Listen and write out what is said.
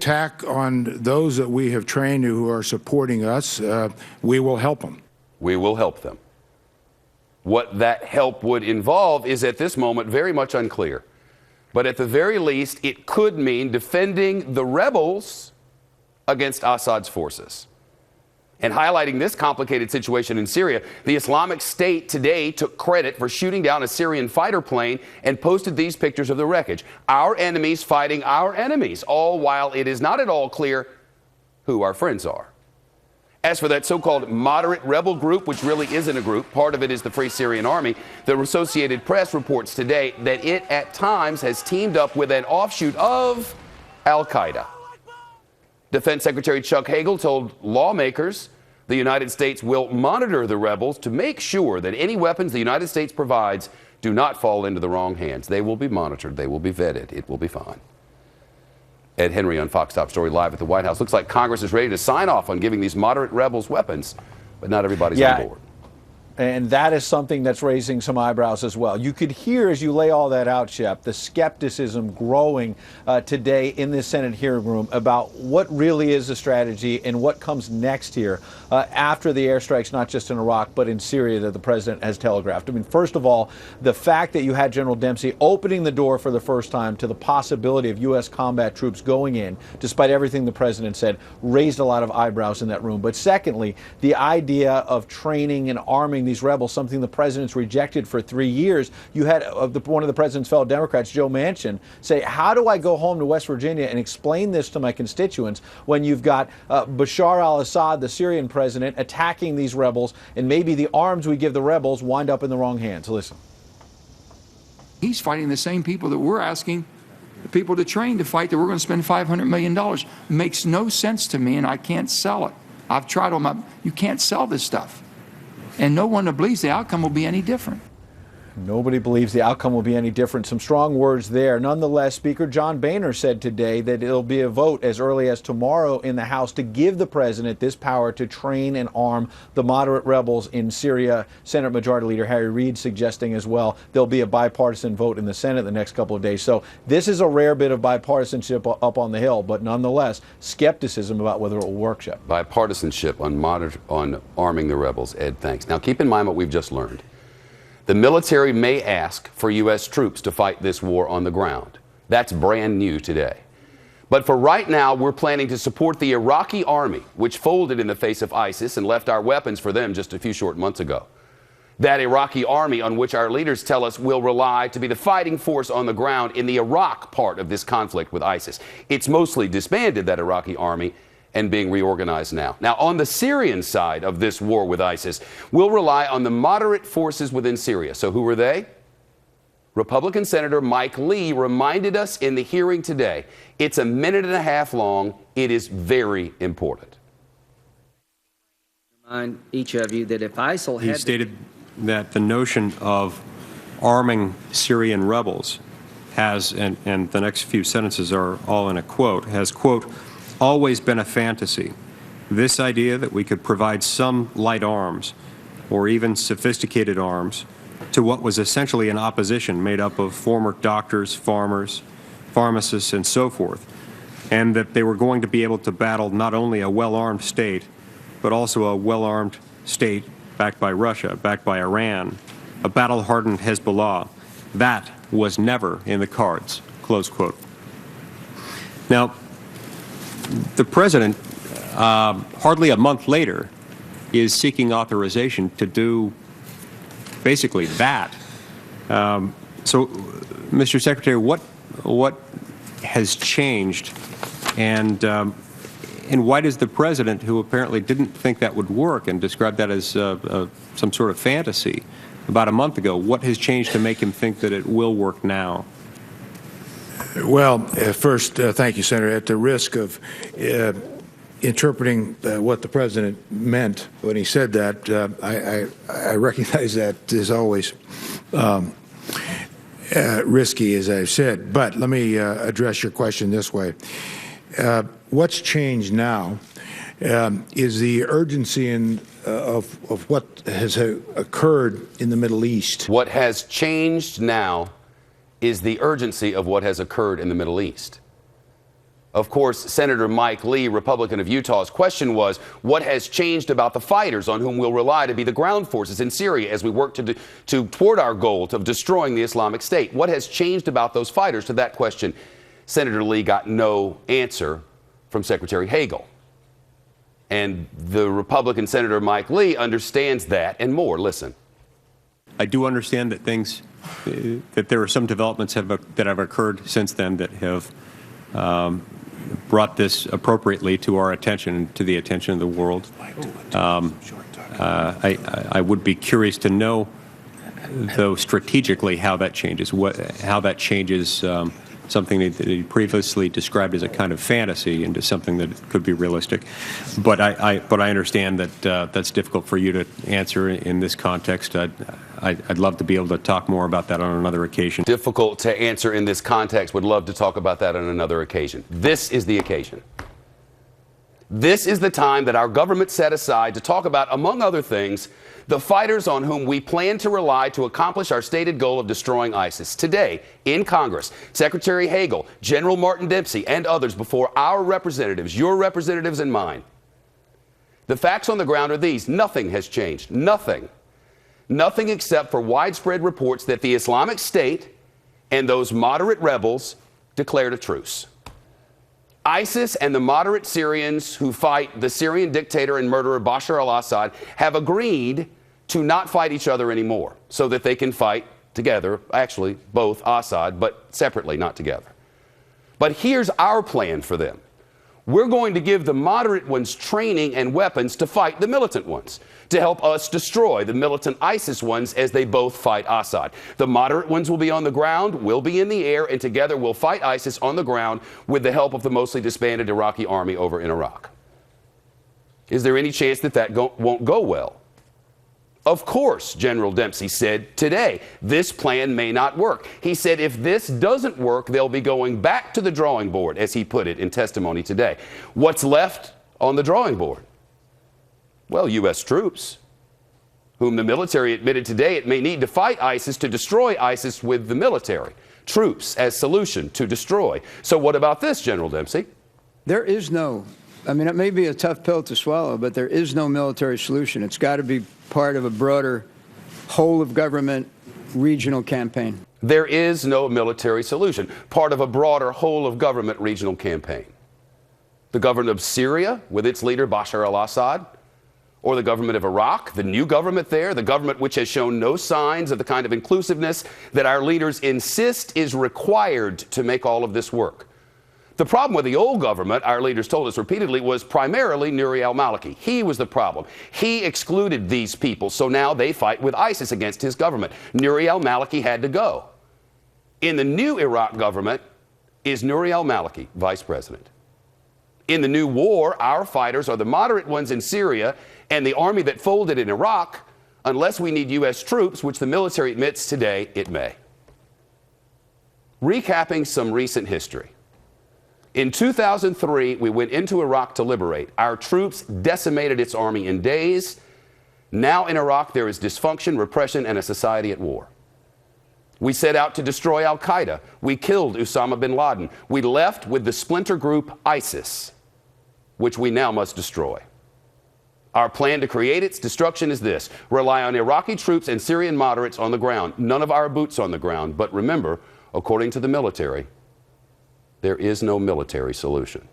attack on those that we have trained who are supporting us, we will help them. We will help them. What that help would involve is at this moment very much unclear. But at the very least, it could mean defending the rebels against Assad's forces. And highlighting this complicated situation in Syria, the Islamic State today took credit for shooting down a Syrian fighter plane and posted these pictures of the wreckage. Our enemies fighting our enemies, all while it is not at all clear who our friends are. As for that so-called moderate rebel group, which really isn't a group, part of it is the Free Syrian Army, the Associated Press reports today that it at times has teamed up with an offshoot of Al-Qaeda. Defense Secretary Chuck Hagel told lawmakers the United States will monitor the rebels to make sure that any weapons the United States provides do not fall into the wrong hands. They will be monitored. They will be vetted. It will be fine. Ed Henry on Fox Top Story live at the White House. Looks like Congress is ready to sign off on giving these moderate rebels weapons, but not everybody's on board. And that is something that's raising some eyebrows as well. You could hear, as you lay all that out, Shep, the skepticism growing today in this Senate hearing room about what really is the strategy and what comes next here after the airstrikes, not just in Iraq, but in Syria that the president has telegraphed. I mean, first of all, the fact that you had General Dempsey opening the door for the first time to the possibility of U.S. combat troops going in, despite everything the president said, raised a lot of eyebrows in that room. But secondly, the idea of training and arming these rebels, something the president's rejected for 3 years. You had one of the president's fellow Democrats, Joe Manchin, say, how do I go home to West Virginia and explain this to my constituents when you've got Bashar al-Assad, the Syrian president, attacking these rebels, and maybe the arms we give the rebels wind up in the wrong hands? Listen. He's fighting the same people that we're asking the people to train to fight, that we're going to spend $500 million. Makes no sense to me, and I can't sell it. I've tried on my, you can't sell this stuff. And no one believes the outcome will be any different. Nobody believes the outcome will be any different. Some strong words there. Nonetheless, Speaker John Boehner said today that it'll be a vote as early as tomorrow in the House to give the president this power to train and arm the moderate rebels in Syria. Senate Majority Leader Harry Reid suggesting as well there'll be a bipartisan vote in the Senate the next couple of days. So this is a rare bit of bipartisanship up on the Hill, but nonetheless, skepticism about whether it will work, Shep. Bipartisanship on arming the rebels. Ed, thanks. Now keep in mind what we've just learned. The military may ask for U.S. troops to fight this war on the ground. That's brand new today. But for right now, we're planning to support the Iraqi army, which folded in the face of ISIS and left our weapons for them just a few short months ago. That Iraqi army on which our leaders tell us will rely to be the fighting force on the ground in the Iraq part of this conflict with ISIS. It's mostly disbanded, that Iraqi army, and being reorganized now. Now, on the Syrian side of this war with ISIS, we'll rely on the moderate forces within Syria. So who are they? Republican Senator Mike Lee reminded us in the hearing today. It's a minute and a half long. It is very important. Remind each of you that if ISIL had... He stated that the notion of arming Syrian rebels has, and the next few sentences are all in a quote, has, quote, always been a fantasy. This idea that we could provide some light arms or even sophisticated arms to what was essentially an opposition made up of former doctors, farmers, pharmacists, and so forth, and that they were going to be able to battle not only a well-armed state, but also a well-armed state backed by Russia, backed by Iran, a battle-hardened Hezbollah. That was never in the cards, close quote. Now, the president, hardly a month later, is seeking authorization to do basically that. So, Mr. Secretary, what has changed, and why does the president, who apparently didn't think that would work and described that as some sort of fantasy about a month ago, what has changed to make him think that it will work now? Well, first, thank you, Senator. At the risk of interpreting what the president meant when he said that, I recognize that is always risky, as I've said. But let me address your question this way. What's changed now is the urgency of what has occurred in the Middle East. What has changed now is the urgency of what has occurred in the Middle East. Of course, Senator Mike Lee, Republican of Utah's question was, what has changed about the fighters on whom we'll rely to be the ground forces in Syria as we work toward our goal of destroying the Islamic State? What has changed about those fighters? To that question, Senator Lee got no answer from Secretary Hagel. And the Republican Senator Mike Lee understands that and more. Listen. I do understand that that there are some developments that have occurred since then that have brought this appropriately to our attention and to the attention of the world. I would be curious to know, though, strategically how that changes, something that he previously described as a kind of fantasy into something that could be realistic. But I understand that that's difficult for you to answer in this context. I'd love to be able to talk more about that on another occasion. Difficult to answer in this context. Would love to talk about that on another occasion. This is the occasion. This is the time that our government set aside to talk about, among other things, the fighters on whom we plan to rely to accomplish our stated goal of destroying ISIS. Today, in Congress, Secretary Hagel, General Martin Dempsey, and others before our representatives, your representatives and mine. The facts on the ground are these. Nothing has changed. Nothing. Nothing except for widespread reports that the Islamic State and those moderate rebels declared a truce. ISIS and the moderate Syrians who fight the Syrian dictator and murderer Bashar al-Assad have agreed to not fight each other anymore so that they can fight together, actually both Assad, but separately, not together. But here's our plan for them. We're going to give the moderate ones training and weapons to fight the militant ones, to help us destroy the militant ISIS ones as they both fight Assad. The moderate ones will be on the ground, we'll be in the air, and together we'll fight ISIS on the ground with the help of the mostly disbanded Iraqi army over in Iraq. Is there any chance that won't go well? Of course, General Dempsey said today, this plan may not work. He said if this doesn't work, they'll be going back to the drawing board, as he put it in testimony today. What's left on the drawing board? Well, U.S. troops, whom the military admitted today it may need to fight ISIS to destroy ISIS with the military. Troops as solution to destroy. So what about this, General Dempsey? There is no, I mean, it may be a tough pill to swallow, but there is no military solution. It's got to be part of a broader whole of government regional campaign. There is no military solution, part of a broader whole of government regional campaign. The government of Syria, with its leader Bashar al-Assad, or the government of Iraq, the new government there, the government which has shown no signs of the kind of inclusiveness that our leaders insist is required to make all of this work. The problem with the old government, our leaders told us repeatedly, was primarily Nouri al-Maliki. He was the problem. He excluded these people, so now they fight with ISIS against his government. Nouri al-Maliki had to go. In the new Iraq government is Nouri al-Maliki vice president. In the new war, our fighters are the moderate ones in Syria and the army that folded in Iraq, unless we need U.S. troops, which the military admits today it may. Recapping some recent history. In 2003, we went into Iraq to liberate. Our troops decimated its army in days. Now in Iraq, there is dysfunction, repression, and a society at war. We set out to destroy al-Qaeda. We killed Osama bin Laden. We left with the splinter group ISIS, which we now must destroy. Our plan to create its destruction is this: rely on Iraqi troops and Syrian moderates on the ground. None of our boots on the ground. But remember, according to the military, there is no military solution.